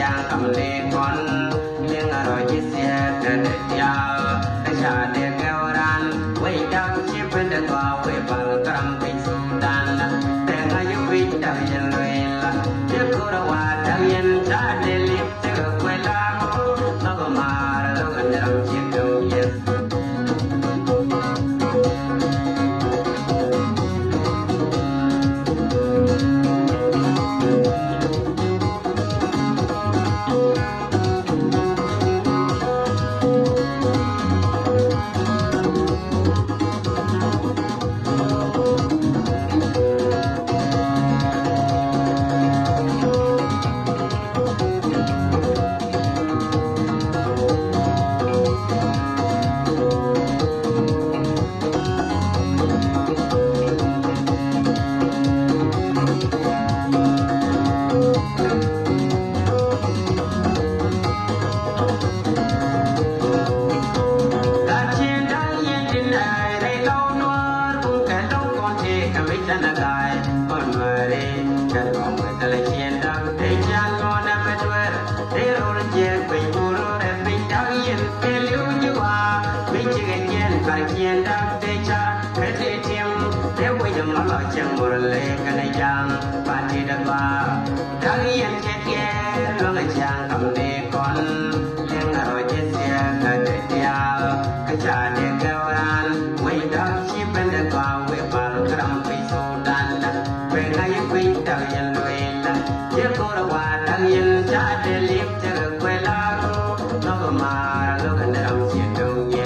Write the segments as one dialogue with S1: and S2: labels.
S1: chàng cầm lê con liên rồi chia sẻ để nhau để trả để kêu ran quay đau chỉ bên để qua quay bằng cầm tay sudan để ngay yêu đạo yên rồi là để cô đã qua đạo yên ra để liệp để quay la nó có mà nó gần làm chuyện đâu yes. Chẳng một lệ cái này chàng bạn đi đặt vào đang yên chết ghé lo cái chàng cầm đi con lên rồi chết xe cái để theo cái trả để kêu ran quay đó chỉ bên để qua quay bằng cái đầm quay số đan về ngay quay đạo yên rồi là chiếc cô đã qua đang yên trả để liệp cho quay la nó có mà nó cần để làm chuyện đâu nhé.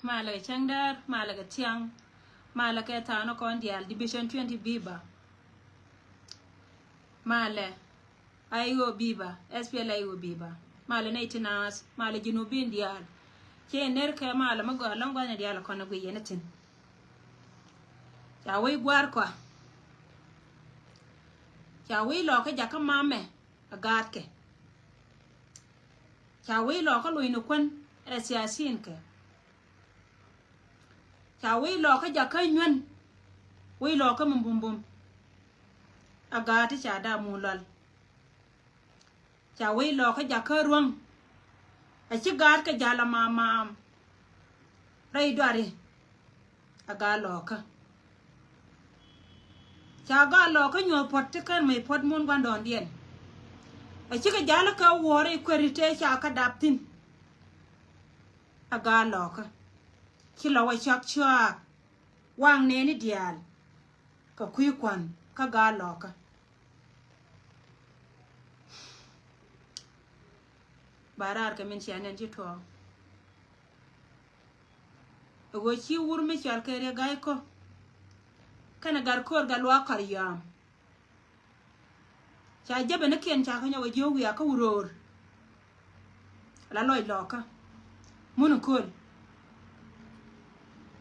S2: mà là chang dar mà là tiang mà là cái thằng nó còn dial division 20 biba mà là ayo biba spl ayo biba mà là nay tinas mà là junubin dial ke ner ka mà là mago long gwana dial ko na guyena tin ya wai gwar kwa ya wai lo ka jaka mame agat ke ya wai lo ka luino kun e siasin ke cha wei lo ka ja kai nyen wei lo ka mum bum aga ti cha da mu lol cha wei lo ka ja ka ruang a chi gar ka ja la ma rai dware aga lo ka cha ga lo ka nyo pot te kan mai pot mun gwan don dien a chi ka ja la ka wore kwerite cha ka dap tin aga lo ka khi lo wa chak chak wang ne ni dial ka kui kwan ka ga lo ka barar ka min chanen ji to go chi wur mi chal ke re gai ko kana gar kor ga lo kar yam cha jabe ne ken cha ka nyawo jogu ya ka uror la loy lo ka mun kol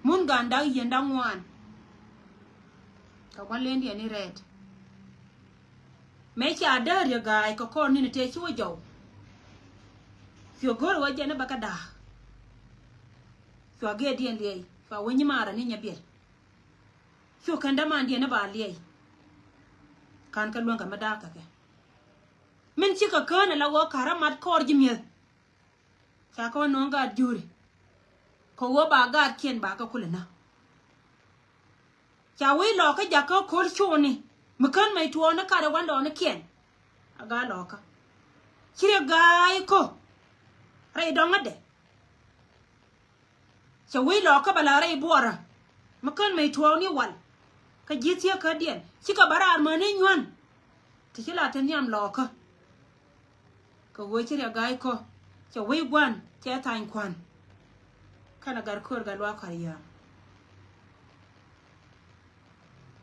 S2: mun ganda yenda ngwan ka wan lendi ani red me cha dar ya gai ko kon ni te chuo jo fio gor wa jene baka da fio ge dien liei fa wenyi mara ni nyabel fio kanda man dien ba liei kan ka luanga madaka ke min chika kana la wo karamat kor jimye cha ko no ga juri ko wo ba ga kien ba ka kulina cha wi lo ka ja ko kor chuni mukan mai tuo na ka da wanda na kien aga lo ka chire gai ko rai donga de cha wi lo ka bala rai bora mukan mai tuo ni wal ka jitia ka dien chika barar ma ni nywan ti chila tan yam lo ka ko wo chire gai ko cha wi gwan cha tan kwan kana gar kor ga lo ka ya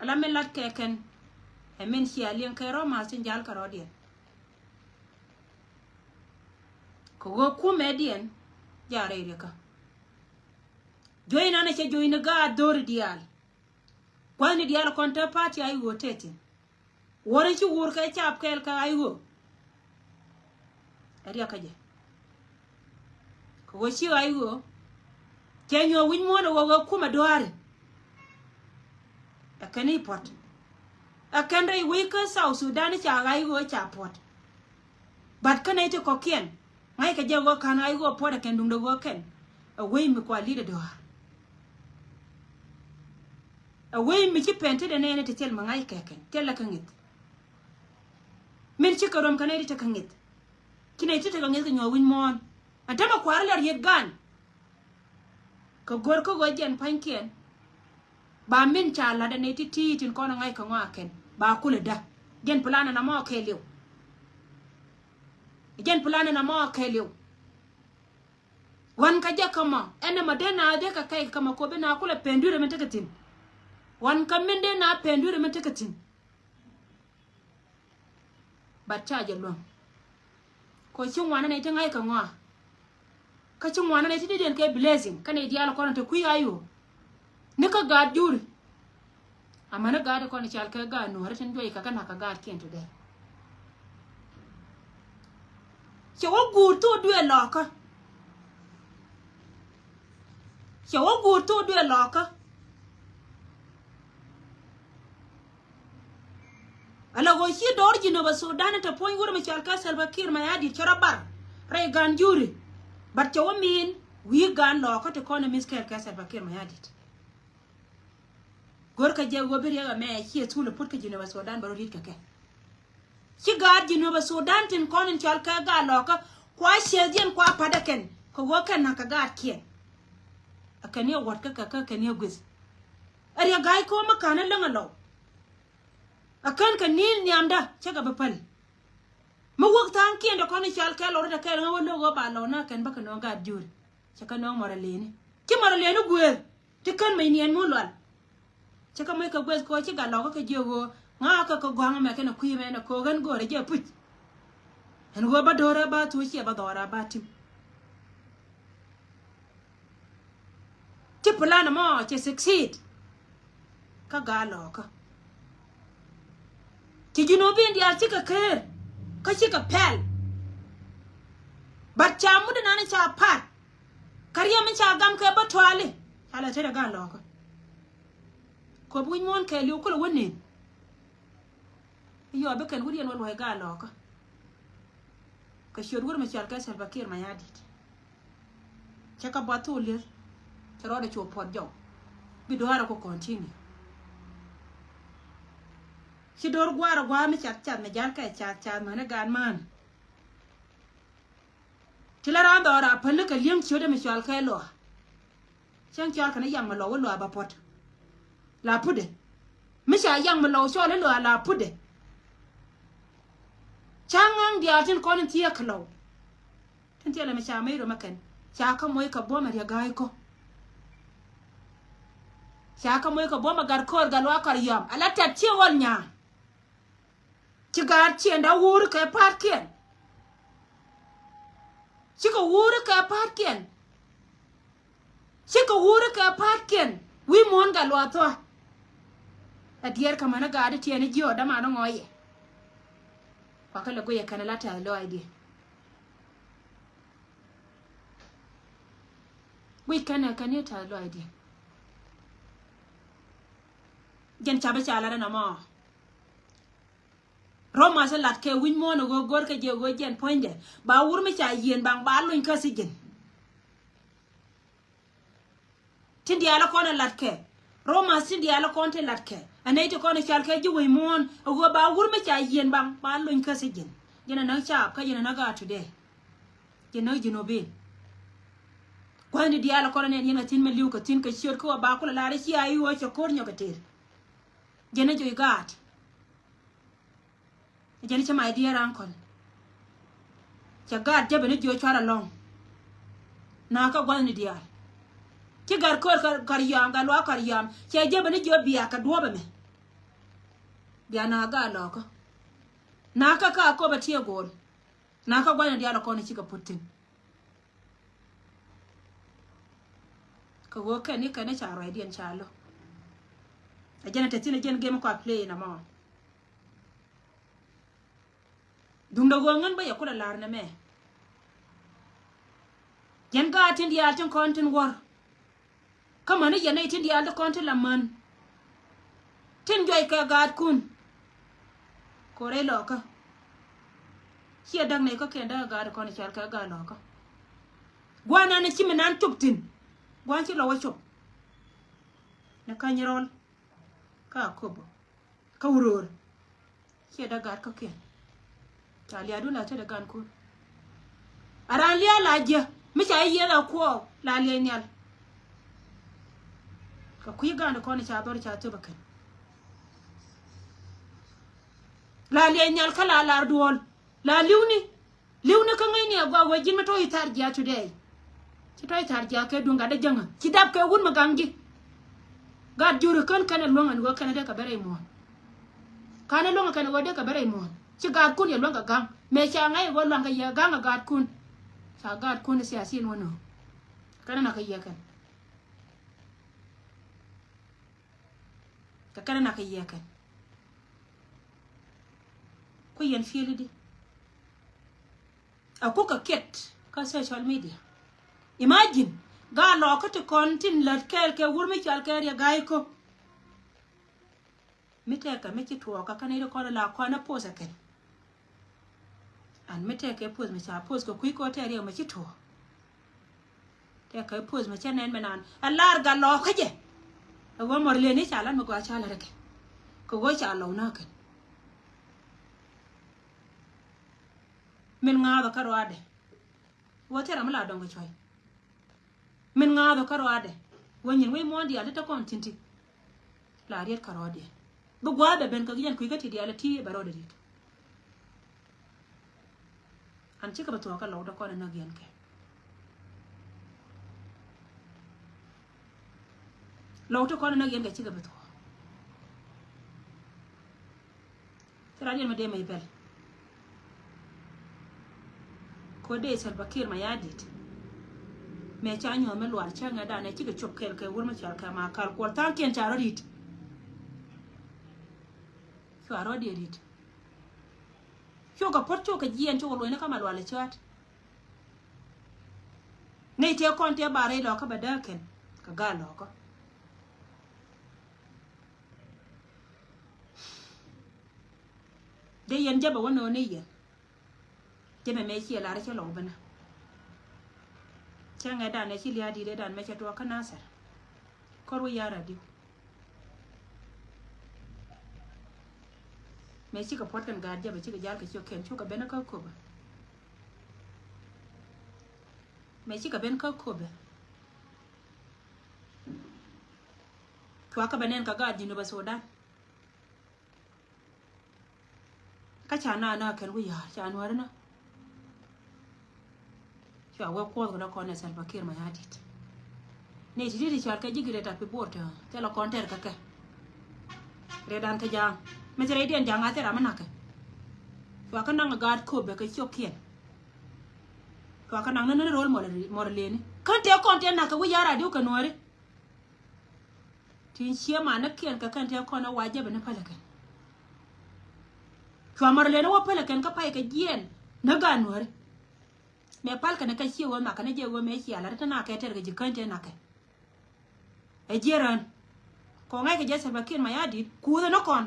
S2: ala melat keken emen sia lien ke roma sin jal ka rodien ko wo ku medien jare reka joina na che joina ga dor dial kwani dial konta party ay wo tete wore ci wur kay chap kel ka ay wo ari akaje ko wo ci ay wo kenyo win mo no wo kuma doare akani pot akandre wika South Sudan cha ay wo cha pot bat kana ite ko kien ngai ka jago kana ay wo pot ken dung do go ken away mi kwa lida do away mi ci pente de nene te tel mangai keken tel la kangit men ci karom kana ite kangit kina ite te kangit nyo win mon atama kwa lar yet gan ko gor ko gojen pankien ba min cha la de ne ti tin ko na ngai ka ngwa ken ba kula da gen plana na mo keliu gen plana na mo keliu wan ka ja kama ene madena de ka kai kama ko be na kula pendure men takatin wan ka min de na pendure men takatin ba cha je lo ko chin wana ne ta ngai ka ngwa ka chin wana ne ti den ke blazing kana diala ko na to kuyayo nika ga juri amana ga ko ni chal ka ga no hatin joy ka kana ka ga kien to de che wo gu to due loka che wo gu to due loka ala go shi dor jino ba Sudan ta pon wur ma chal ka Salva Kiir ma yadi charabar ray gan juri bat che wo min wi gan loka to kono miskel ka Salva Kiir ma yadi gor ka je go beri ga me chi tulu put ka jino ba Sudan baro rit ka ke chi gar jino ba Sudan tin kono chal ka ga loka kwa shejen kwa padaken ko go kan na ka ga kien akani wat ka kan ya gwis ari ga ko makana langa lo akan ka nil nyamda chaga bapal mo wok tan kien do kono chal ka lo da ka ngo lo go ba lo na kan ba ka no ga jur chaka no moralene ki moralene gwer ti kan mai nien mo lwal chaka mai ka gwes ko chi ga lo ka jego nga ka ko gwang me ka na kuyi me na ko gan go re je put en go ba dora ba tu chi ba dora ba tim ti plan mo che succeed ka ga lo ka ti jino bin dia chi ka ker ka chi ka pel ba cha mu da na cha pat kariya min cha gam ka ba twale hala te da ga lo ka ko buñ mon ke liu ko lo woni yo be kan wuri en wal way ga lo ka shor wur ma chal ka Salva Kiir ma yadi chaka batule tero de cho pod jo bi do ara ko continue ci dor gwara gwa mi chat me jal ka chat ma na gan man ti la ran do ra pal ka liem ci de mi chal ka lo chen chal ka na yam lo lo ba pot la pude mi sha yang lo so le lo la pude changang dia tin kon ti ya klo tin ti la mi sha mai ro makan sha ka moy ka bo ma ya gai ko sha ka moy ka bo ma gar kor ga lo kar yam ala ta ti wol nya ti gar ti nda wur ka pat kien ci ko wur ka pat kien ci ko wur ka pat kien wi mon ga lo to adier kama na ga ti ne jio da ma no ngoye kwa kala go ye kana lata lo idea wait can you tell idea gen chabe chala na ma Roma se lat ke win mo no go gor ke je go gen poinde ba wur mi cha yen bang ba luñ ka si gen tindi ala ko na lat ke Roma tindi ala ko te lat ke anay to ko na chal ke ji wi mon go ba wur mi cha yen bang ba luñ ka si gen gena na cha ka gena na ga today gena jino be kwani di ala ko ne yena tin me liu ka tin ka shir ko ba ko la re chi ayi wo cho kor nyo ka ter gena jo gat jani chama idea rankon cha gad jabe ne jo chara long na ka gwal ni dia ki gar ko kar yam ga lo kar yam che jabe ne jo biya ka do be me biya na ga lo ko na ka ko ba tie gol na ka gwal ni dia lo ko ni chika putin ko wo ka ni cha ro idea chalo ajana te tin jen game ko play na mo dung da gongan ba yakula lar na me yen ga tin dia tin kontin war kama ne yen tin dia da kontin la man tin joy ka ga kun kore lo ka hiya dang ne ko ke da ga da kon chal ka ga lo ka gwana ne chimi nan tuptin gwan ci lo wa chop na ka nyirol ka kobo ka uror hiya da ga ka ke tali aduna ta da gan ko aran liya laje mi cha yi la ko la le nyal ka kuyi gan ko ni cha dor cha to bakan la le nyal kala la duol la liwni ka ngai ne gwa wajin ma to itar ja today ci to itar ja ke dunga da janga ci dab ke wun magangi gad juru kan kana longan go kana da ka bare mo kana longa kana go da ka bare mo ci gad kun ya longa gang me cha ngai go longa ya gang gad kun sa gad kun sia sin wono kana na ka ya kan ka kana na ka ya kan ko yen fili di ako ka ket ka social media imagine ga lo ka to kontin lat kel ke wurmi chal ke ya gai ko miteka miki to ka kana ro ko la ko na posa ken an miteka pos me cha pos ko kui ko te ri me to te ka pos me cha nen menan alar ga lo ka je wo mor le ni cha lan mo ko cha la rek ko go cha lo na ken min nga ba karo ade wotera mala dongo choy min nga ba karo ade wonyin we mondi ala ta kontinti la riet karo ade bu gwa be ben ka gyan ku gati di ala ti baro de dit an chika ba to ka lo da ko na gyan ke lo to ko na gyan ke chika ba to tera ni me de mai bel ko dai Salva Kiir ma yadit me cha nyo me lwar cha nga da ne ci ga chop kel ke wur ma char ka ma kar ko tan ken cha rodit so arodi rit so ka porcho ka jien to lo ne ka mal wala chat ne te kon te bare lo ka badaken ka ga lo ko de yen jaba wono ne yen jeme me chi la re lo bana changa da ne chi liadi de dan me cha to kana sar koru yara di me chi ka pot kan ga jaba chi ga jal ka chi ken chu ka bena ka ko ba me chi ka ben ka ko ba to ka benen ka ga dinu ba soda ka cha na kan wi ya cha anwar na wa ko na ko ne Salva Kiir ma yadit ne ti di char ka jigire ta pibota te la konter ka ke redan ta jang me tere den jang ate ra manaka wa ka nang gad ko be ka chokien wa ka nang na rol mo le ni kan te konter na ka wi yara di ka nore tin chia ma na kien ka kan te ko na waje be na pala kan wa mo le na wa pala kan ka pai ka jien na ga nore me pal kana ka chi wo ma kana je wo me chi ala ta na ka ter ga jikan te na ka e jeran ko ngai ke je Salva Kiir ma ya dit ku no kon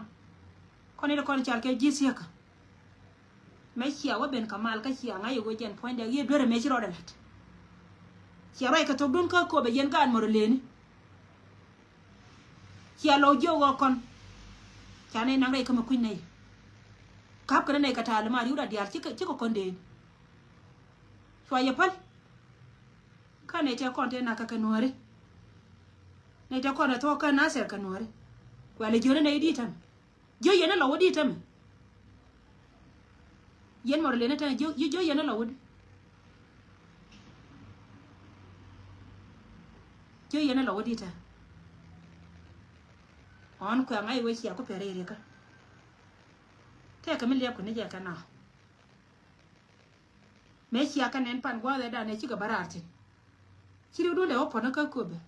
S2: ni kon chal ke ji sia ka me chi wa ben kamal ka chi ngai go jen point da ye dore me chi ro da lat chi rai ka to dun ka ko be yen gan mo le ni chi alo jo go kon cha ne nang rai ka ma kuin nei kap kana nei ka ta ma ri da dial chi ko kon de chwa ye pal ka ne te kon te na ka kanore ne te kon to ka na ser kanore kwa le jore ne di tam jo yena lo di tam yen mo le ne ta jo yena lo jo yena lo di ta on kwa ngai we sia ko pere re ka te ka mi le ko ne ja kana me sia ka nen pan gwa da ne chi ka bararti chi ru le opo na ka ko be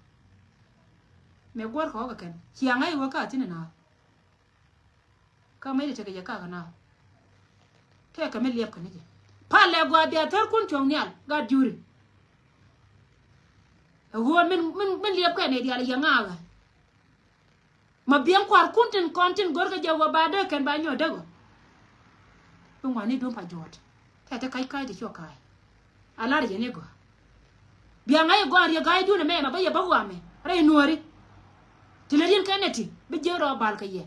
S2: me gwar ko ka ken sia ngai wa ka tin na ka mai de te ka ka na te ka mi le ko ne ja pa le gwa dia tar kun chong nyal ga juri huwa min le ko ne dia ya nga ma bien kwar kuntin kontin gorga jawa bada kan ba nyo dago tungwa ni dum pa jot ta kai de chokai ala re ne go bia ngai go ari gai du ne me ma ba ya ba wa me re nuori tilerin kaneti be jero bal ka ye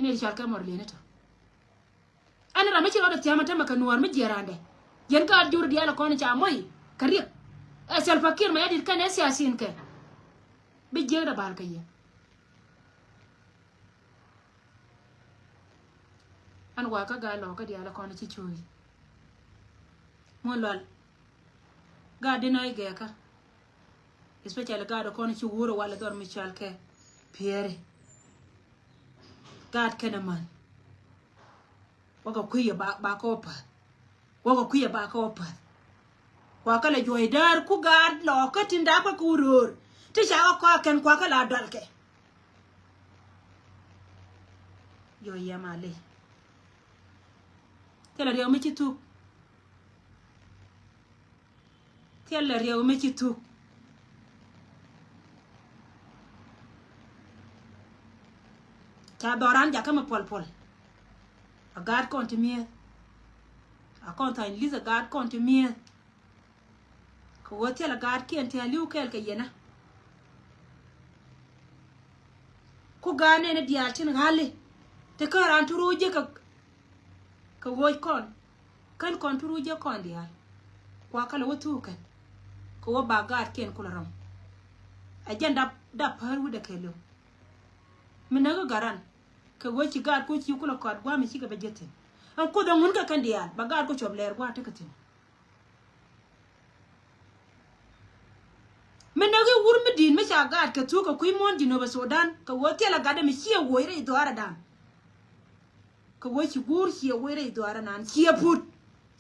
S2: ni chal ka mor le ne to ana ra me chiro da tiama ta maka nuor me jerande yen ka jur dia la kon cha moy kariya Salva Kiir ma ya dit kan siasin ke be jero bal ka ye an wa ka ga lo ka dia la kon chi chui mo lol ga de nay ge ka especially ga do kon chi wuro wala dor mi chal ke piere ga kana man waga kuya ba ko pa waga kuya ba ko pa wa kala joy dar ku ga lo ka tinda pa ku rur ti sha ko ken kwa kala dal ke yo ya male tela rew mi ci tuk tela rew mi ci tuk ta doran ja kama pol a gad kontimie a konta in liza gad kontimie ko wotela gad kien te liu kel ke yena ku gane ne dial tin hale te karan turuje ka woy kan kon turuje kon dial kwa kala wotu kan ko wo bagar ken kularam ajanda da paru da kelo minaga garan ka wo ci gad ko ci kula kod gwa mi ci ga bejete an ko don hun ka kan dial bagar ko chobler gwa ta katin minaga wurmi din mi cha gad ka tuka kuy mon dino ba Sudan ka wo tela gada mi ci woyre do ara dan ka wo ci gur ci woyre do ara nan ci put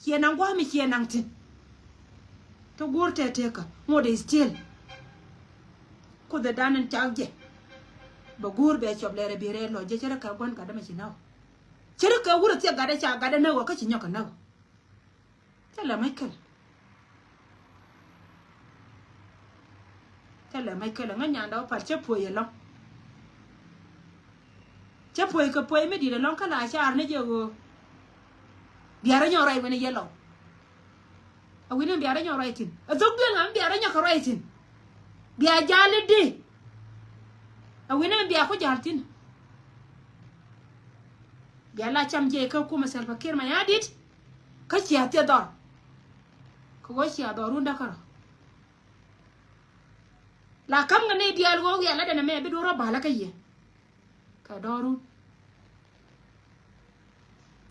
S2: ci nan gwa mi ci nan tin to gur te ka mo de still ko da danan tagje ba gur be choblere bire lo je chere ka gon ka da ma ci naw chere ka wura te gada cha gada na wo ka ci nyoka naw tela Michael nga nyanda o par che poye lo che poye ka poye me dire lon kala char ne jego biara nyorai wene yelo a wene biara nyorai tin a dogbe ngam biara nyorai tin bia jale di a wene bia ko jaltin bia la cham je ka kuma Salva Kiir ma yadit ka ciya te dor ko go ciya dorunda karo la kam nga ne dial go ya la dana me be do ro bala kaye ka doru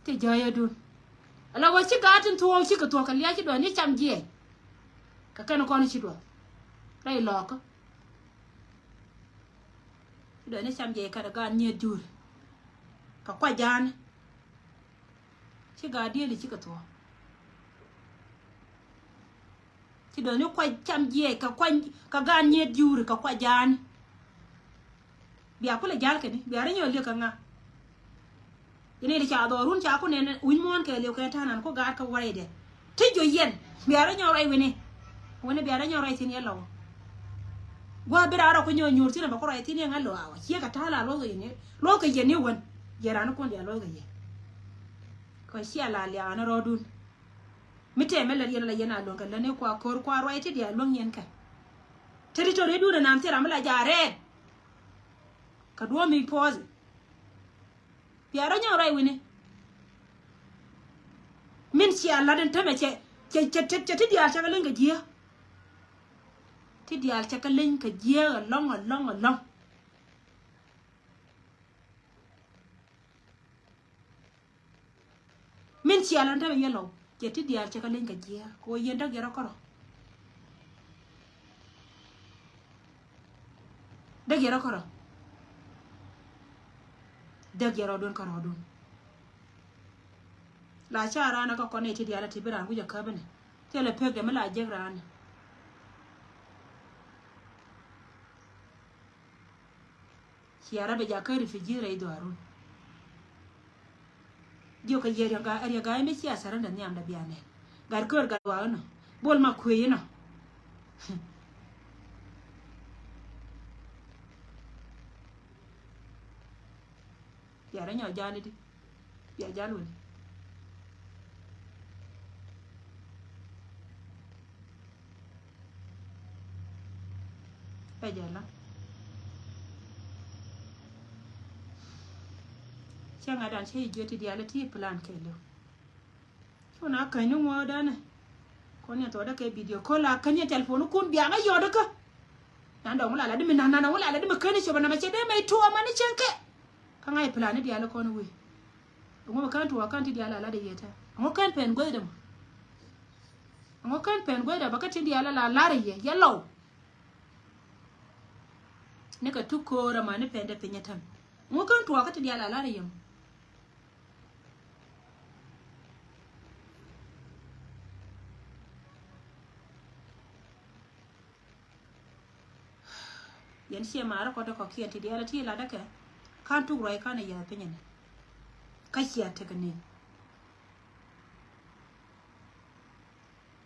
S2: te jaya dun ala wo ci gatin to ci ka to ka liya ci do ni cham je ka kan ko ni ci do ray loko do ni cham je ka da ga nye jur ka kwa jan ci ga dieli ci ka to ci do ni kwa cham je ka ga nye jur ka kwa jan biya kula jal ke ni biya renyo le ka nga ine le cha do run cha ko ne win mon ke le ka tanan ko ga ka ware de ti jo yen biara nyorai wini biara nyorai tin yellow gwa bira ko nyo nyurti na bakoro tin ngalo awa chia ka tala lo ka yeni won yera no kon dia lo ga ye ko sia la lia na rodun mite mele la yena lo kan ne kwa kor kwa roi ti dia long yen ka territory du na nam tira mala jare ka do mi pause biara nyorai wini min sia la den tame che ti dia cha ga jia ti dia cha ka len ka jia long min sia la tame yelo che ti dia cha ka len ka jia ko yenda gero koro da gero don koro don la cha rana ka kone ti dia la ti bira nguja kabane tele pege mala jegrana kiara be jakari fijira ido arun dio ka yeri ga ari ga me sia saranda nyam da biane gar kor ga wana bol ma kuyina yara nya jali di ya jalu pejala changa dan che joti dia la ti plan kelo kona kanu mo dana konya to da ke video call la kanya telephone kun biya ga yoda ka nan da wala da min nan wala da makani shi bana mace dai mai tuwa mani chenke kan ai plan dia la kono we ngo kan tuwa kan ti dia la da yeta ngo kan pen go da ngo kan pen go da baka ti dia la ye yellow ne ka tukora ma ne pen da penyatan ngo kan tuwa ka ti dia la ye yen sia mara ko ko kian ti dia ti la da ka kan tu roi kan ya penyen ka sia te kane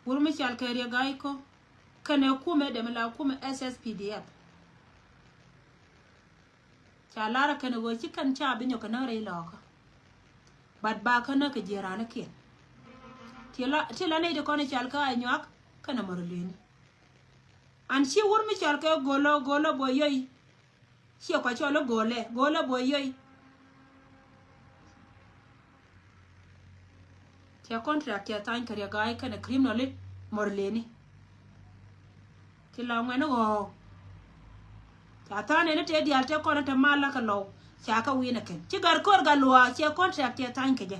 S2: wur mi chal ka ria gai ko kane ku me de la ku me SSPDF cha lara kane wo chi kan cha bi nyo kana rei lo ka bad ba kana ka jera na kien ti la ne de ko ne chal ka nyak kana morleni an shi wur mi chal ka golo boyoy shi ko cholo golo boyoy ti contract ya tan kariya gai kana criminal morleni ti la ngene go ta tan ne te dial te ko na ta mala ka lo cha ka wi na ken ti gar kor ga lo shi contract ya tan ke je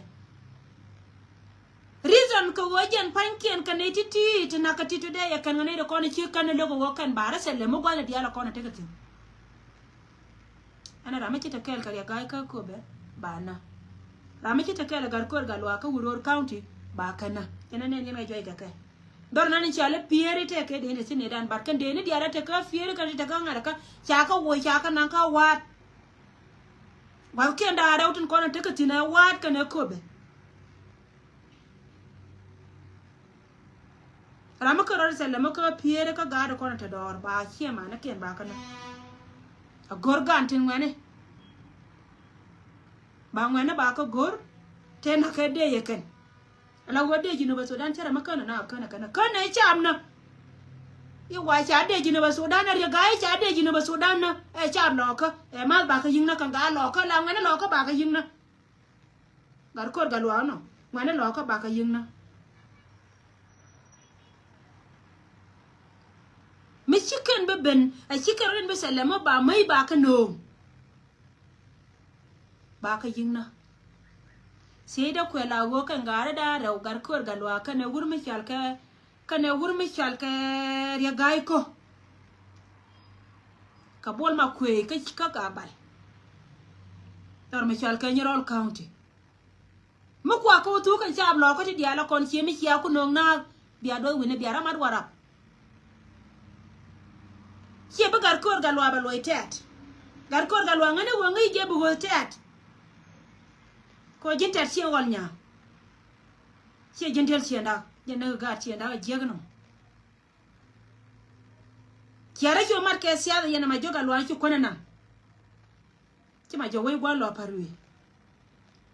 S2: reason ko wajen pankien kan titi tana ka titu de ya kan ne da ko ne ci kan logo wo kan bara selle mo gwala diala ko na te katin ana rame ci ta kel kar ya gai ka ko be bana rame ci ta kel gar kor galwa ka wuror county ba kana ina ne ne joy ga ka dor nan ci ala piere te ke de ne sine dan barkan de ne diala te ka fiere ka ta ka ngara ka cha ka wo cha ka nan ka wat ba ke da rautun ko na te katina wat ka ne ko be rama ka rar sallama ka piere ka gada kona ta dor ba kiya ma na ken ba kana a gorgan tin ngane ba ngane ba ka gor te na ka de yeken ala wode jinu ba Sudan tara makana na kana ya amna yi wa cha de jinu ba Sudan ya ga ya cha de jinu ba Sudan na e cha lo ka e mal ba ka yingna kan ga lo ka la ngane lo ka ba ka yingna gar kor ga lo no ngane lo ka ba ka yingna mi chicken be ben a chicken ren be salama ba mai ba ka no ba ka yingna sai da kwela go kan gara da raugar kor galwa kana wurmi chalka ya gai ko ka bol ma kwe ka ka bal tar mi chalka Nyerol County mu kwa ko tu kan jab lo ko ti dia la kon chi mi chia ku nong na bia do wine bia ramad warap che ba gar kor galwa ba loy tet gar kor galwa ngane wo ngi je bu go tet ko jinter che wol nya che jinter che nda ya na ga ti da jegno kiara cho mar ke sia ya na ma joga lo an ki kona nan ti ma jo wai gwa lo parui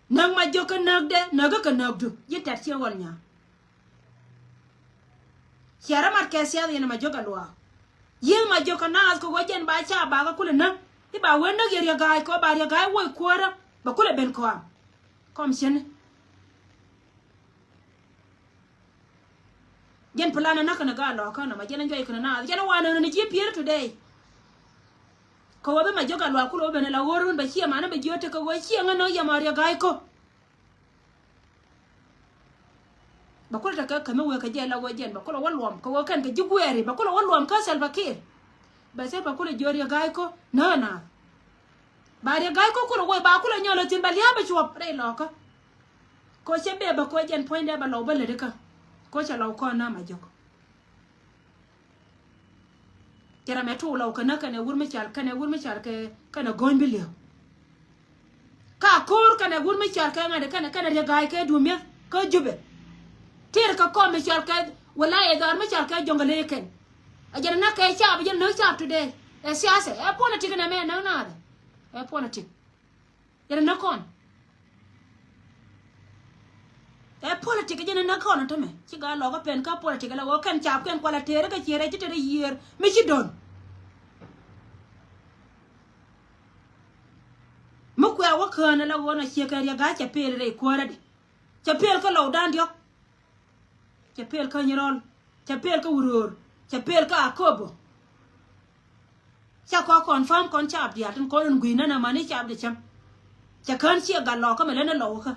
S2: nang ma jo ka nag de naga ka nag du ye tar ti wal nya kiara mar ke sia ya na ma joga lo ye ma jo ka na ko go jen ba cha ba ga kula na ti ba wen na ye ga ko ba ye ga wo ko ra ba kula ben ko am kom sen gen plana na kana ga lo kana ma gen joy kana na gen wana ni ji pier today ko wa be ma joga lo kulo be na la worun ba chi ma na be jote ko wa chi ngano ya maria ga ko ba kula ta ka me we ka je la wo gen ba kula walwam ko wa kan ka jigweri ba kula walwam ka salva kir ba se ba kula jori ga ko na ba ri ga ko kula wo ba kula nyolo tin ba liya ba chuo pre lo ko se be ba ko gen point ba lo ba le de ka ko cha law ko na ma jok kera me tu law kana kana wurmi chal ke kana gonbilio ka kur kana wurmi chal ka ngade kana re gaay ke dumya ko jube ter ka ko me chal ka wala e dar me chal ka jongale ken ajana na ka cha ba jana cha today e siasa e politique na me na e politique yana na kon e politique jene na kono to me ci ga lo ko pen ka politique la wo kan chap ken ko la tere ka chere ci tere yer mi ci don mo ko wa kana la wona ci ka ya ga ca pere re ko ra de ca pere ko law dan yok ca pere ka nyirol ca pere ka wuror ca pere ka akobo ca ko confirm kon chap dia tan ko ngui na mani chap de cham ca kan ci ga lo ko me le na lo ka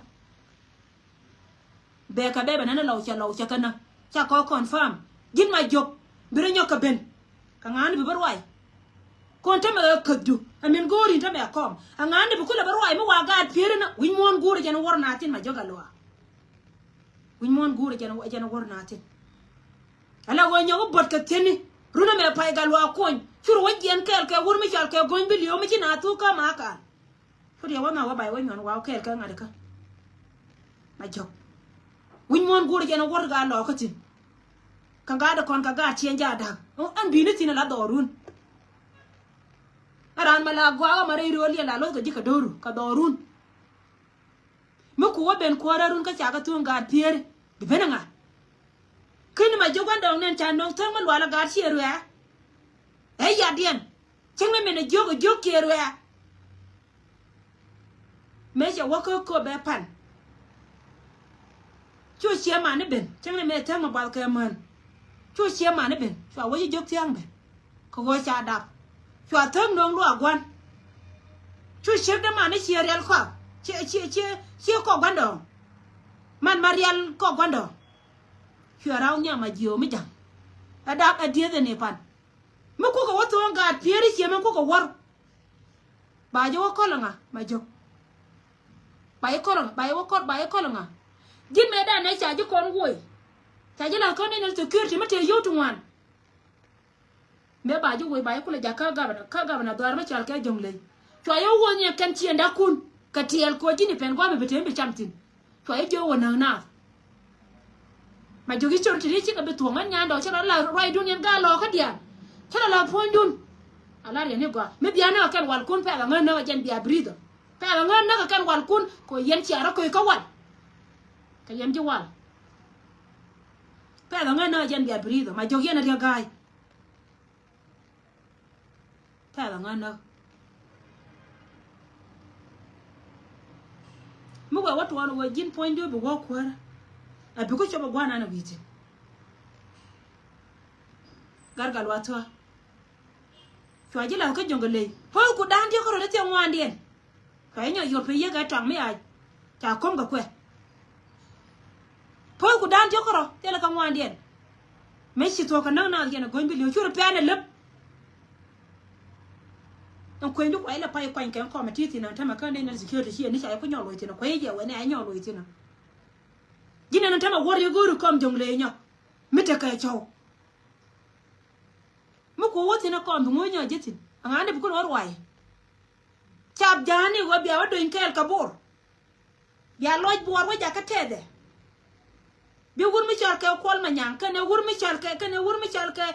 S2: be ka be na law cha kana cha ko confirm gin ma jok bire nyoka ben ka ngani bi barwai kon ta ma ka du amen gori ta me kom ngani bi kula barwai mi wa ga pere na win mon gori jana wor na tin ma joga lo win mon gori jana wor na tin ala wo nyogo bot ka teni runa me pai ga lo kon fur wo gen kel ka wor mi chal ka gon bi liyo mi ci na tu ka ma ka fur ya wa ma wa bai wo nyon wa kel ka ngade ka ma jok win mon gure jena wor ga lo ko tin ka ga da kon ka ga tien ja da an bi ni tin la dorun aran mala gwa ga mare ro li la lo ga dika doru ka dorun mu ko ben ko rarun ka cha ga tun ga pier bi benanga kin ma jogon dong nen cha no to man wala ga chieru ya e ya dien chenme me ne jogo jokieru ya me ja wako ko be pan chu chia mà nó bền chẳng lẽ mẹ thang mà bảo cái mền chu chia mà nó bền cho với dốc thang bền có gọi cha đạp cho thang nông lúa quan chu chia đó mà nó chia real khoa chia có quan đồ man marial có quan đồ cho rau nhà mà diều mới chẳng ở đạp ở địa này pan mà có cái what gạt phía đi chia mà có cái war bà jo có lăng à mà jo bà có lăng bà có lăng à jin me da na cha ji kon goy cha ji la kon ne security mate yo tuwan me ba ji goy ba ko la jaka ga na dwar ma chal ka jongle to yo wonye kan ci nda kun ka tiel ko jini pen go be bete be chamtin to yo wona na ma jogi chorti ri ci ka be tuwan nya ndo cha la roi dun en ga lo ka dia cha la pon dun ala re ne go me biya na kan wal kun pa ga ngana wa jen biya brido pa ga ngana ka kan wal kun ko yen ci ara ko ka wal cái em chưa hoàn, phải là ngay nơi dân Việt rồi mà cho kia là theo gai, phải là ngay nơi, lúc mà watu wana wajin point do bugo kwara, à bugo cho bagwa na biti, gargal watu, cho aje là cái jungle, hoi ku dan dia ko rete ngwan dien, phải nhờ yột phải ye ga tang me ai, cha kom ga kwe. Poi ku dan jokoro tela ka ngwandien meshi to ka na gena gombi le churu piane lep on ko ndu ai la pai kwan kan ko matiti na tama kan ne security shi ni sai ko nyolo itina ko ye wani ai nyolo itina jina na tama wori guru kom jongle nyo mita ka chaw mu ko woti na ko ndu nyo jetin anga ne bu ko wai chap jani go biya do inkel kabur biya loj buar wa jakatede bi wur mi chal ke kol ma nyang ke ne wur mi chal ke ke ne wur mi chal ke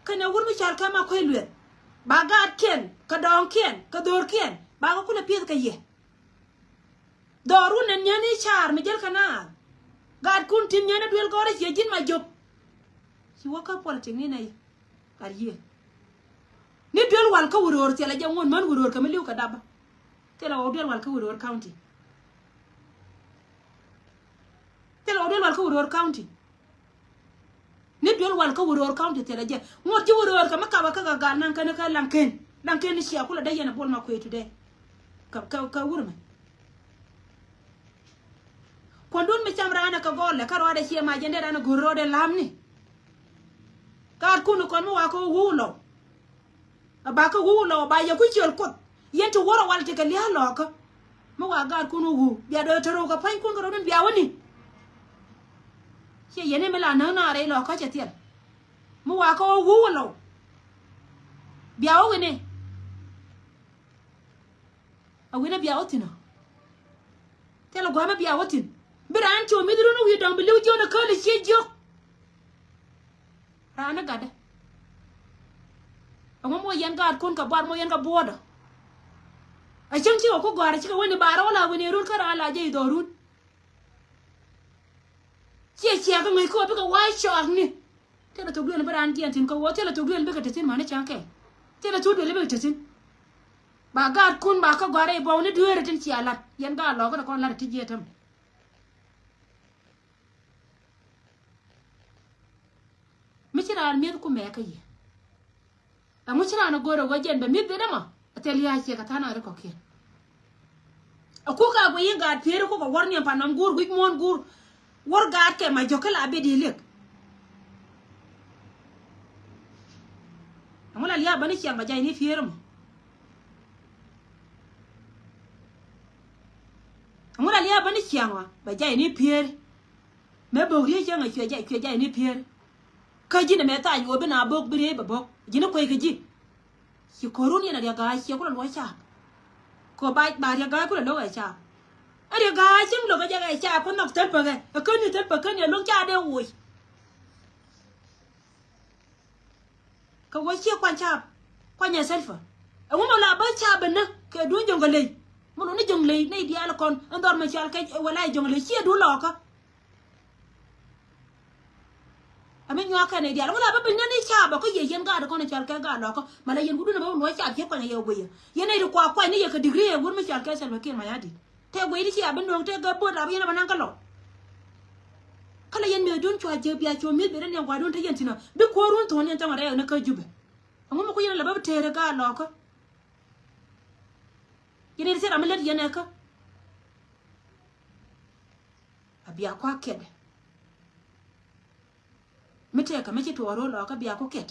S2: ke ne wur mi chal ke ma koy luet ba ga ken ka dong ken ka dor ken ba ko kula piet ka ye doru nen nyani char mi jel kana gad kun tin nyana duel gore ye jin ma job si waka politik ni nay ar ye ni duel wal ka wuror tela jangon man wuror ka meliu ka daba tela o duel wal ka wuror county tela o duel wal ka wuror county ni duel wal ka wuror county tela je ngot ji wuror ka makaba ka ga nan kana ka lanken ni siya kula dayana bol ma ko today ka wurma kondun mi chamra na ka golle ka rode siya ma jende dana gorode lamni kar kunu kon mo wa ko wulo ba ka wulo ba ya ku chol kot yento woro walte ka liya loka mo wa gar kunu wu biya do toro ka pan kun ko don biya woni siya yene mela na re loka chetiel mo wa ko wulo biya woni awina biya otino telo goma biya otin biran cho midru no wi dom bilu jona kale siya jok rana gada amma mo yan gad kun ka bar mo yan ka boda a chan ci ko gwara ci ka wani bara wala wani run kara ala je do run ci ga mai ko bika wai shor ni tela to glen baran tian tin ko wo tela to glen bika tin mana chan ke tela to dole bika tin ba gad kun ba ka gwara e bo ni duere tin ci ala yan ga lo ko la ti je tam michiran mi ku me ka yi amu chira na goro wajen ba mi be dama ateli ya ce ka tana re ko ke aku ka go yin ga fere ko ko warni pa nam gur gwik mon gur war ga ke ma jokala be di lek amula liya bani ci ma jay ni fere mo amula liya bani ci ma ba jay ni fere me bo ri je nga ke jay ni fere ka jina me ta yo bina bok bire ba bok jina koy ka ji ki korun yana da ga ki ko lo cha ko ba ya ga ko lo ga cha ari ga chim lo ga ga cha ko nok tel pa ga ko ni tel pa ka ni lo cha de wo ka wo chi kwan cha kwan ya selfa a mo la ba cha ben na ke du jongale mo no ni jongle nei di ala kon andor ma cha ka wala jongle chi du lo ka amen nyo ka ne dia wala ba bin ne cha ba ko ye yen ga da ko ne chal ka ga lo ko mala yen gudu na ba lo cha ke ko ne ye go ye yen ne kwa kwa ne ye ka degree ye gun mi chal ka sel ba ke ma yadi te go yi chi abin no te ga bo da ba yen ba nan ka lo kala yen me dun chwa je bia cho mi be ne ngwa dun te yen tina bi ko run to ne ta ma re ne ka jube amma ko yen la ba te re ga lo ko yen ne se ra me le yen ka abia kwa kede mite ka meki to waro lo ka biya ko ket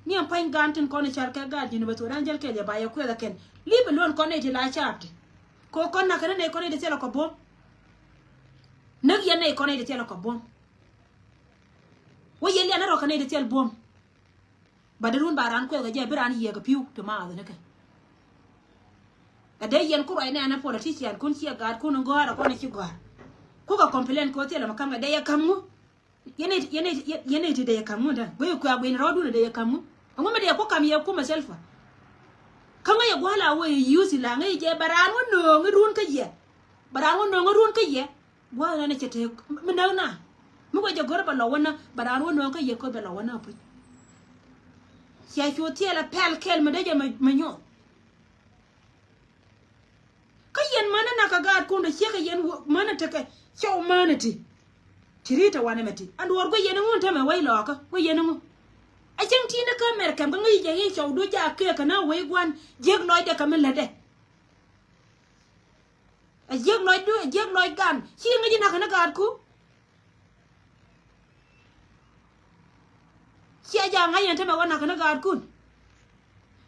S2: ni am pain gantin ko ne char ka ga dinu beto ran jel ke je ba ya ko da ken libe lon ko ne ti la chapti ko kon na kana ne ko ne de tela ko bom nag ya ne ko ne de tela ko bom wo yeli ana ro ka ne de tel bom badarun baran ko ga je biran ye ga piu to ma ne ka ade yen ko ne ana politician kun ci ga kun ngora ko ne ci gora ko ka complain ko tela makanga da ya kamu yene ti da ya kamu da boy ko agwe ni rodu da ya kamu amma da ya ko kam ya kuma selfa kanga ya gwala wo yusi la ngai je barano no ngurun ka ye barano no ngurun ka ye gwala ne chete minana mu ko je gorba lo wana barano no ka ye ko be lo wana pu ya fi tela pel kel me da je manyo ka yen mana na ka ga kun da she ka yen mana ta ka show manati tirita wana meti and wargo yene ngun tame way loka wo yene ngu a ceng tina ka mer kam ngi je yi show do ja ke kana way gwan jeg loy de kam lede a jeg loy gan chi ngi na kana ga ku chi ja nga yen tame wana kana ga ku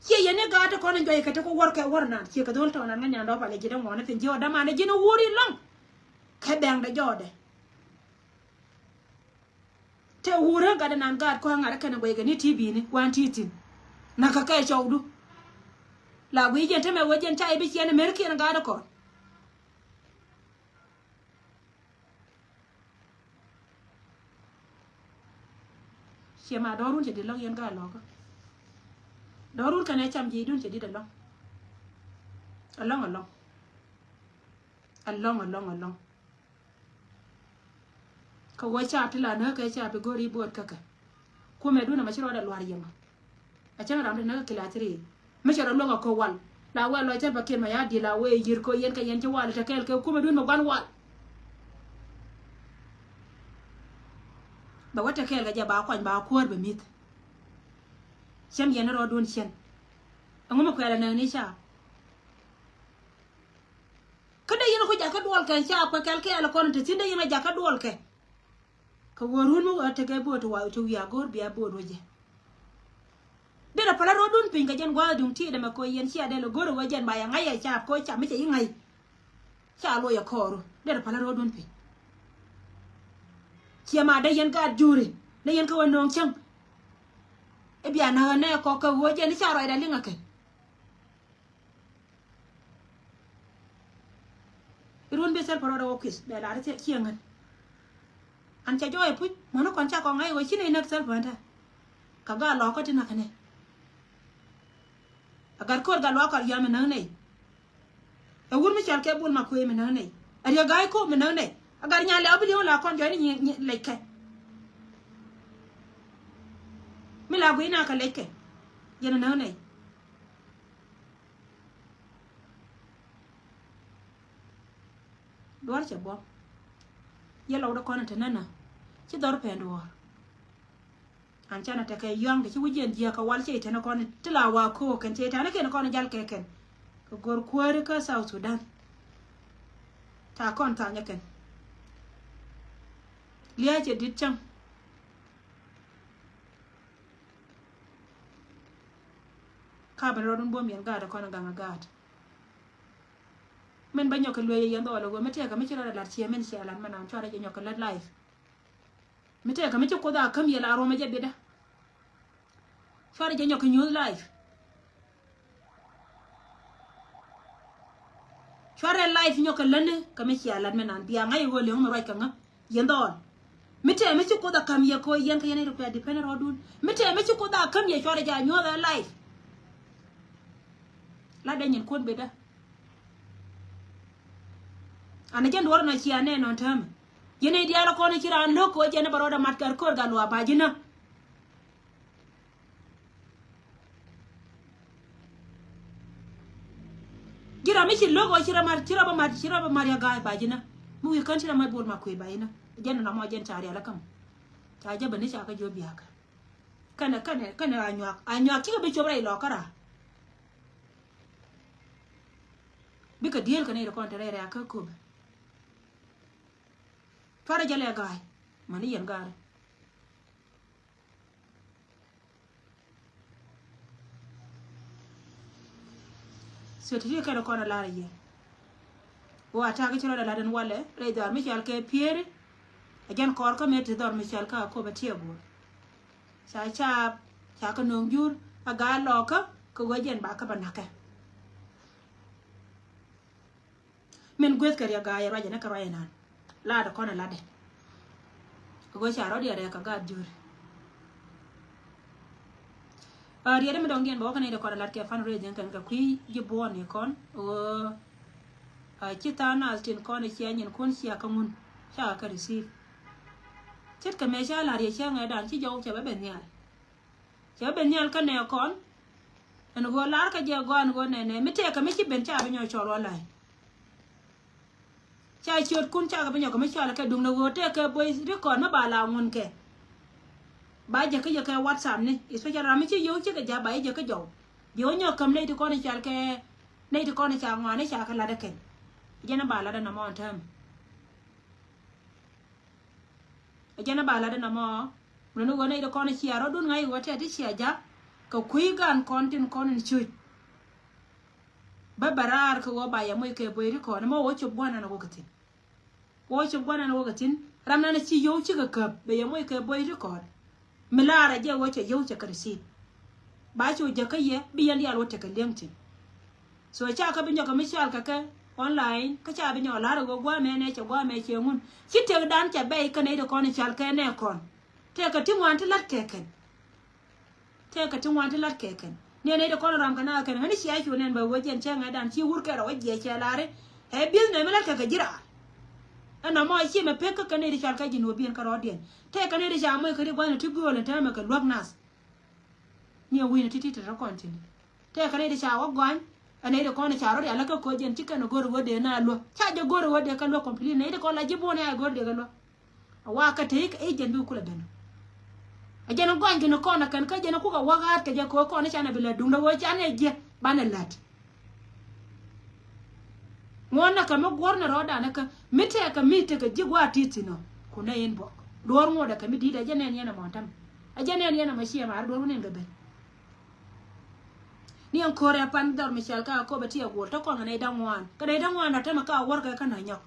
S2: chi yene ga ta kono joy ka ta ko warna chi ka dol to na nga nya do pa le gidan wona tin jo da ma ne jino wuri long ka bang da jode te wura ga da nan ga ko ngara kana boy ga ni tv ni wan titin na ka kai chawdu la wi je te me wajen ta ibi chene merki na ga da ko Chị mà đó run chỉ đi long yên ga lo. Đó run cái này chăm gì đun chỉ đi được long. Along. Ka wa cha tila na ka cha be gori bot kaka. Ko me duna ma chiro da lwar yema. A cha ram na ka la tri. Ma chiro lo nga ko wal. La wa lo cha ba ken ma ya di la we yir ko yen ka yen ci wal ta kel ke ko me dun ma ban wal. Ba wata kel ga ja ba kwan ba kuor be mit. Chem yen ro dun chen. Ngoma ko ala na ni cha. Kada yen ko ja ka dol kan cha ko kel ke ala kon te tinde yen ja ka dol ke. Ka warun mo ate ke bo to wa to ya gor bia bo roje de la pala rodun pin ka jen gwa dum ti de ma ko yen sia de lo gor wa jen ba ya ngai ya cha ko cha mi che ngai cha lo ya koru de la pala rodun pin chia ma de yen ka juri de yen ka wonong chang e bia na ne ko ka wo jen cha ro da linga ke run be sel pala ro kis de la te chiangan an cha joy put mono kon cha ko ngai wo chine nak sel banta ka ga lo ko tina kane agar ko ga lo ko ya me nang nei e wur mi chal ke bul ma ko me nang nei ari ga ko me nang nei agar nya le abi la kon joy ni le ke mi la guina ka le ke yena nang nei duar che bo ye lo da ko na tanana ci dor pendo an chana ta kai yong de ci wujen dia ka wal ce tana ko ni tilawa ko kan ce tana ken ko ni jal keken ko gor kwari ka South Sudan ta kon ta nyaken liya ce dit chang ka ba rodun bom yen ga da ko na ga ga men ba nyok lwe yen do lo go mete ka mi chira la tie men si alan manan chora je nyok la live mete ka mi ko da kam ye la ro ma je beda chora je nyok news live chora live nyok lane ka mi si alan manan biya ngai go le mo ro ka nga yen do mete mi ko da kam ye ko yen ka yen ro ka depend ro dun mete mi ko da kam ye chora ja nyo da live la de nyin ko beda ana jen warna ci ane non tam yene diala ko ne kira ando ko jene baroda matkar ko galwa bajina gira mi ci logo kira ba mar ya ga bajina mu yi kan tira mai bol ma ko bayina jen na mo jen tare ala kam ta je bani ka jo biya ka kana anyak kika be chobra ilo kara bika diel kana ro kon tare ya ka ko fara jale gaay mani yen gaare so ti ka ko na laare ye o ata ga chiro da laden wale re dar mi chal ke piere ajan kor ka met dar mi chal ka ko batie bo sa cha ka nong jur aga lo ka ko wajen ba ka banaka men gwet ka ya gaay ra jana ka ra nan la da kona la de go cha ro dia ka ga jur dia de medong dien bo kana de kona la ke fan re den kan ka kui ji bo ne kon o ci ta na tin kon ci nyen kon ci ka mun cha ka receive chết ka me cha la ri cha ngai dan ci jo cha ba ben nyal ka ne kon en go lar ka je go ne mi te ka mi ci ben cha ba nyo choro lai cha chot kun cha ka banyo ka me cha la ka dung na go te ka boy record ma ba la ngun ke ba je ka WhatsApp ni iso cha ra mi chi yo chi ka ja ba je ka jo yo nyo kam nei to ko ni cha ke nei to ko ni cha ngwa ni cha ka la de ken je na ba la da na mo tam je na ba la da na mo no go nei to ko ni cha ro dun ngai go te ti cha ja ka kui gan content kon ni chu ba barar ko ba ya mo ke boy record mo wo chu bwana na go katin wo chu bwana na go katin ramna na chi yo chi ka be ya mo ke boy record milara je wo che yo che karsi ba chu je ka ye bi yan ya lo te ka lemtin so cha ka binyo ka mishal ka online ka cha binyo la go gwa me ne che gwa me che ngun chi te dan cha be ka ne de kon chal ka ne kon te ka tingwan ti lat keken te ka tingwan ti lat keken ne de kon ram kana kan hani shi yake wannan ba wajen can ga dan ci wurka da waje ke lare e bin ne mala ka jira ana ma shi me peka kane de shalka jino bien ka rodien te kane de jamai kare gwana ti gole ta maka lognas ni wina titi ta kontini te kane de shawa gwan ane de kon charo de alaka ko jen tika no goro wode na lo cha je goro wode ka lo complete ne de kon la jibone ay goro de ga lo wa ka te ka ejen du kula dano ajana gwan gino kona kan ka jana ku ka wagat ka je ko kona chana bila dunda wo chana je bana lat ngona ka mo gorna roda na ka mite ka jigwa titino kuna yin bo dor mo da ka mi dida jana yana montam ajana yana mashiya mar dor ne gabe ni an kore pan dar michal ka ko beti ya gol to ko ne dangwan ka ne dangwan na tema ka worka ka na nyok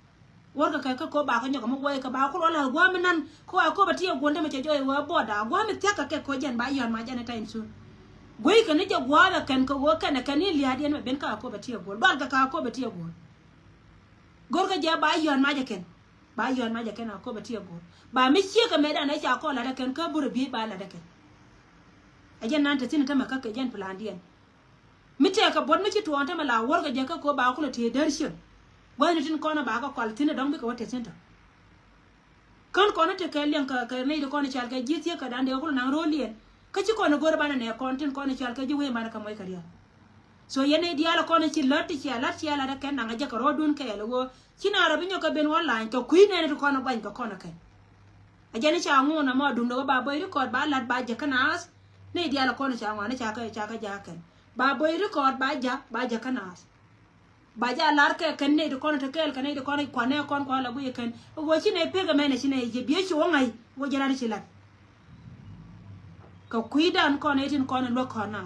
S2: worka ka ko ba ka nyok mo way ka ba ko la gwa minan ko beti ya gol de me joy wa boda gwa mi teka ke ko jen ba yon ma jana tain su goy ka ne je gwa da kan ko wo kana kan ni liya den ben ka ko beti ya gol ba ka ko beti ya gol gor ka je ba yon ma jaken ko beti ya gol ba mi shi ka me da na sha ko la da kan ka buru bi ba la da kan ajen nan ta tin ta maka ka jen plan dien mite ka bod mi ci to anta mala worga je ka ko ba ko te darshin gwani tin ko na ba ka kwal tin don bi ka wata center kan ko na te ka len ka ne de ko na chal ka jiti ka dan de ko na rolien ka ci ko na gor bana ne kontin ko na chal ka ji we mana ka moy kariya so yene diala ko na ci lotti ci ala da kan na je ka rodun ka yelo go ci na rabi nyoka ben wallahi ka kuy ne ko na ban ka ko na kai ajani cha ngu na ma dum do ba boy record ba lat ba je kana as ne diala ko na cha ngwa na cha ka ja kan ba boy record ba ja kanas ba ja lar ke kan ne de kono te kel kan ne de kono ko ne kon ko la buye kan wo ci ne pega mena ci ne je biye ci wongai wo jara ci la ka kuidan ko ne tin kono lo kona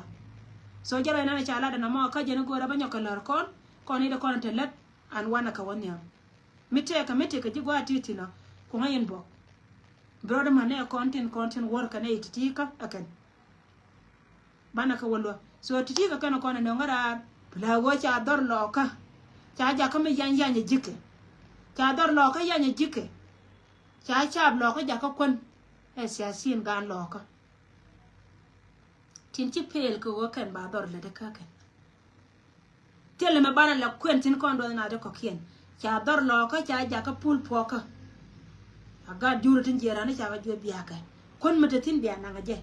S2: so jara na cha la da na ma ka je ne go ra ba nyoka lar kon ne de kono te let an wana ka wonya mite ka ji gwa titina ko ngayen bo brother man ne content work kan ne titika akan bana ka wolwa so titi ka kana kona ngara bla go cha dor loka cha ja kama yan jike cha dor loka yan jike cha loka ja ka kon e siasin gan loka tin ci pel ko kan ba dor la de ka kan tele me bana la kwentin kon do na de ko kien cha dor loka cha ja ka pul poka aga juro tin jera na cha ga jo biya ka kon mata tin biya na ga je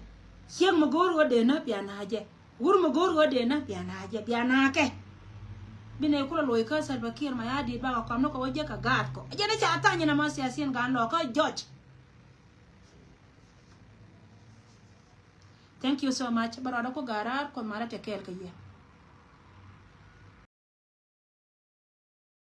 S2: siem mo gor wo de na biya na je wur mo gor wo de na biya na ke bine kula loy ka sal bakir ma yadi ba ko amno ko waje ka gat ko ajana cha atanya na mas yasin gan lo ka George. Thank you so much barada ko garar ko mara te kel ka ye